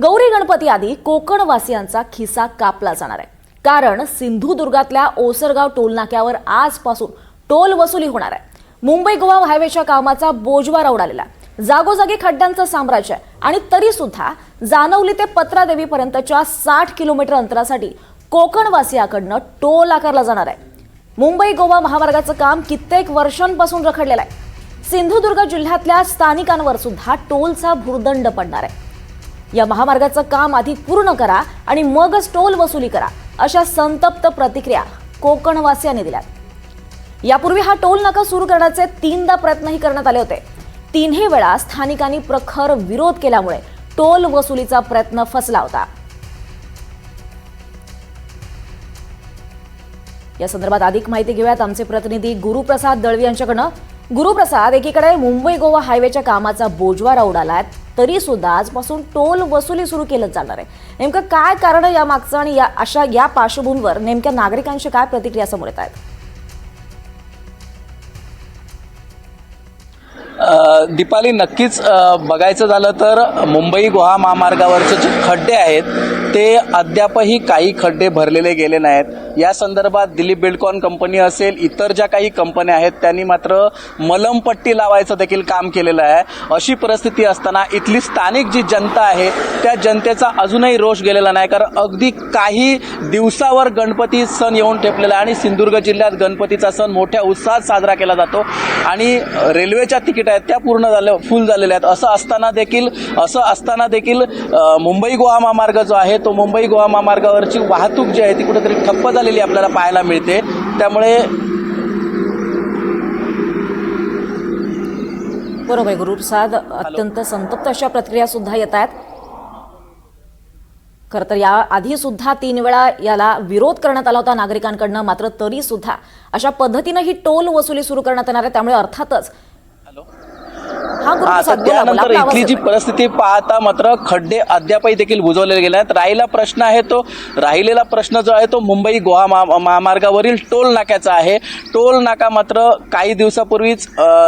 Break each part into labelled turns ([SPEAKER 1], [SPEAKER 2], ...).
[SPEAKER 1] गौरी गणपती आधी कोकणवासियांचा खिसा कापला जाणार आहे। कारण सिंधुदुर्गातल्या ओसरगाव टोलनाक्यावर आजपासून टोल वसुली होणार आहे। मुंबई गोवा हायवेच्या कामाचा बोजवारा उडालेला, जागोजागी खड्ड्यांचं साम्राज्य आणि तरी सुद्धा जानवली ते पत्रादेवी पर्यंतच्या 60 किलोमीटर अंतरासाठी कोकणवासियांकडून टोल आकारला जाणार आहे। मुंबई गोवा महामार्गाचं काम कित्येक वर्षांपासून रखडलेलं आहे। सिंधुदुर्ग जिल्ह्यातल्या स्थानिकांवर सुद्धा टोलचा भुर्दंड पडणार आहे। या महामार्गाचं काम आधी पूर्ण करा आणि मगच टोल वसुली करा, अशा संतप्त प्रतिक्रिया कोकणवासियांनी दिल्यात। यापूर्वी हा टोल नाका सुरू करण्याचे 3दा प्रयत्नही करण्यात आले होते। तीनही वेळा स्थानिकांनी प्रखर विरोध केल्यामुळे टोल वसुलीचा प्रयत्न फसला होता। या संदर्भात अधिक माहिती घेऊयात आमचे प्रतिनिधी गुरुप्रसाद दळवी यांच्याकडनं। गुरुप्रसाद, एकीकडे मुंबई गोवा हायवेच्या कामाचा बोजवारा उडालाय, तरी सुद्धा आजपासून टोल वसुली सुरू केलं जाणार आहे। नेमकं काय कारण या मागचं आणि या पार्श्वभूमीवर नेमक्या नागरिकांची काय प्रतिक्रिया समोर येत आहेत?
[SPEAKER 2] दीपाली, नक्कीच बघायचं झालं तर मुंबई गोवा महामार्गावरचे जे खड्डे आहेत ते अद्यापही काही खड्डे भरलेले गेले नाहीत। या संदर्भात दिलीप बिल्डकॉन कंपनी असेल, इतर ज्या काही कंपन्या आहेत त्यांनी मात्र मलमपट्टी लावायचं देखील काम केलेलं आहे। अशी परिस्थिती असताना इथली स्थानिक जी जनता आहे त्या जनतेचा अजूनही रोष गेलेला नाही, कारण अगदी काही दिवसावर गणपती सण येऊन ठेपलेला आहे आणि सिंधुदुर्ग जिल्ह्यात गणपतीचा सण मोठ्या उत्साहात साजरा केला जातो आणि रेल्वेच्या तिकीट आहेत त्या फुल झालेल्या आहेत। असं असताना देखील मुंबई गोवा महामार्ग जो आहे तो मुंबई गोवा महामार्गावरची वाहतूक जी आहे ती कुठेतरी ठप्प झालेली आपल्याला पाहायला मिळते। त्यामुळे
[SPEAKER 1] बरोबर गुरुप्रसाद, अत्यंत संतप्त अशा प्रतिक्रिया सुद्धा येत आहेत। खरं तर या आधी सुद्धा 3 वेळा याला विरोध करण्यात आला होता नागरिकांकडनं, मात्र तरी सुद्धा अशा पद्धतीने ही टोल वसुली सुरू करण्यात येणार आहे। त्यामुळे अर्थातच
[SPEAKER 2] त्यानंतर इथली जी परिस्थिती पाहता मात्र खड्डे अद्यापही देखील बुजवलेले गेले आहेत। राहिलेला प्रश्न जो आहे तो मुंबई गोवा महामार्गावरील टोल नाक्याचा आहे। टोल नाका मात्र काही दिवसापूर्वीच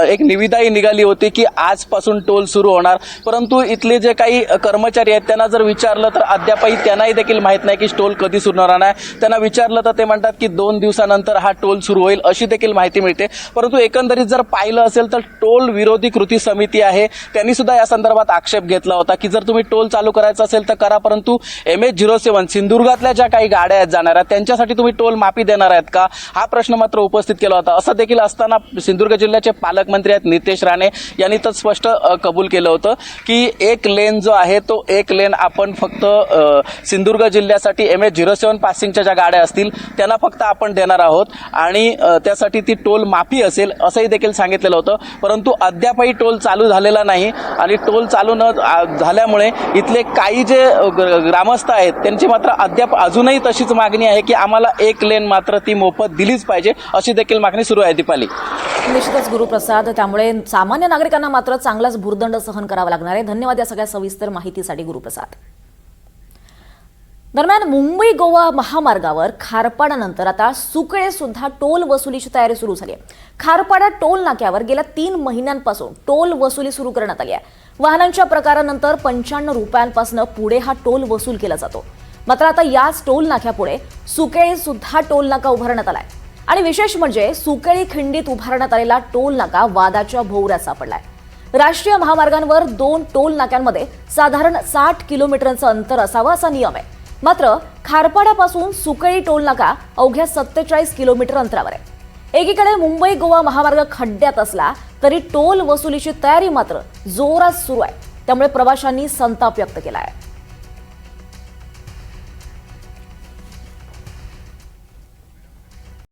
[SPEAKER 2] एक निविदाही निघाली होती की आजपासून टोल सुरू होणार, परंतु इथले जे काही कर्मचारी आहेत त्यांना जर विचारलं तर अद्यापही त्यांनाही देखील माहीत नाही की टोल कधी सुरू होणार आहे। त्यांना विचारलं तर ते म्हणतात की 2 दिवसानंतर हा टोल सुरू होईल, अशी देखील माहिती मिळते। परंतु एकंदरीत जर पाहिलं असेल तर टोल विरोधी कृती समिती आहे त्यांनी सुद्धा या संदर्भात आक्षेप घेतला होता की जर तुम्ही टोल चालू करायचा असेल तर करा, परंतु MH07 सिंधुदुर्गातल्या ज्या काही गाड्या आहेत जाणाऱ्या त्यांच्यासाठी तुम्ही टोल माफी देणार आहेत का, हा प्रश्न मात्र उपस्थित केला होता। असं देखील असताना सिंधुदुर्ग जिल्ह्याचे पालकमंत्री आहेत नितेश राणे यांनी तर स्पष्ट कबूल केलं होतं की एक लेन जो आहे तो एक लेन आपण फक्त सिंधुदुर्ग जिल्ह्यासाठी MH07 पासिंगच्या ज्या गाड्या असतील त्यांना फक्त आपण देणार आहोत आणि त्यासाठी ती टोल माफी असेल असंही देखील सांगितलेलं होतं। परंतु अद्यापही टोल चालू झालेला नाही आणि टोल चालू न झाल्यामुळे इथले काही जे ग्रामस्थ आहेत त्यांची मात्र अद्याप अजूनही तशीच मागणी आहे की आम्हाला एक लेन मात्र ती मोफत दिलीच पाहिजे, अशी देखील मागणी सुरू आहे। दीपाली,
[SPEAKER 1] निश्चितच गुरुप्रसाद, त्यामुळे सामान्य नागरिकांना मात्र चांगलाच भुर्दंड सहन करावा लागणार आहे। धन्यवाद या सगळ्या सविस्तर माहितीसाठी गुरुप्रसाद। दरम्यान मुंबई गोवा महामार्गावर खारपाड्यानंतर आता सुकळे सुद्धा टोल वसुलीची तयारी सुरू झाली आहे। खारपाडा टोल नाक्यावर गेल्या 3 महिन्यांपासून टोल वसुली सुरू करण्यात आली आहे। वाहनांच्या प्रकारानंतर 55 रुपयांपासून पुढे हा टोल वसूल केला जातो। मात्र आता याच टोल नाक्यापुढे सुकळे सुद्धा टोल नाका उभारण्यात आलाय आणि विशेष म्हणजे सुकळी खिंडीत उभारण्यात आलेला टोल नाका वादाच्या भोवऱ्यात सापडलाय। राष्ट्रीय महामार्गांवर 2 टोल नाक्यांमध्ये साधारण 60 किलोमीटरचं अंतर असावं असा नियम आहे, मात्र खारपाड्यापासून सुकळी टोल नाका अवघ्या 47 किलोमीटर अंतरावर आहे। एकीकडे मुंबई गोवा महामार्ग खड्ड्यात असला तरी टोल वसुलीची तयारी मात्र जोरात सुरू आहे। त्यामुळे प्रवाशांनी संताप व्यक्त केला आहे।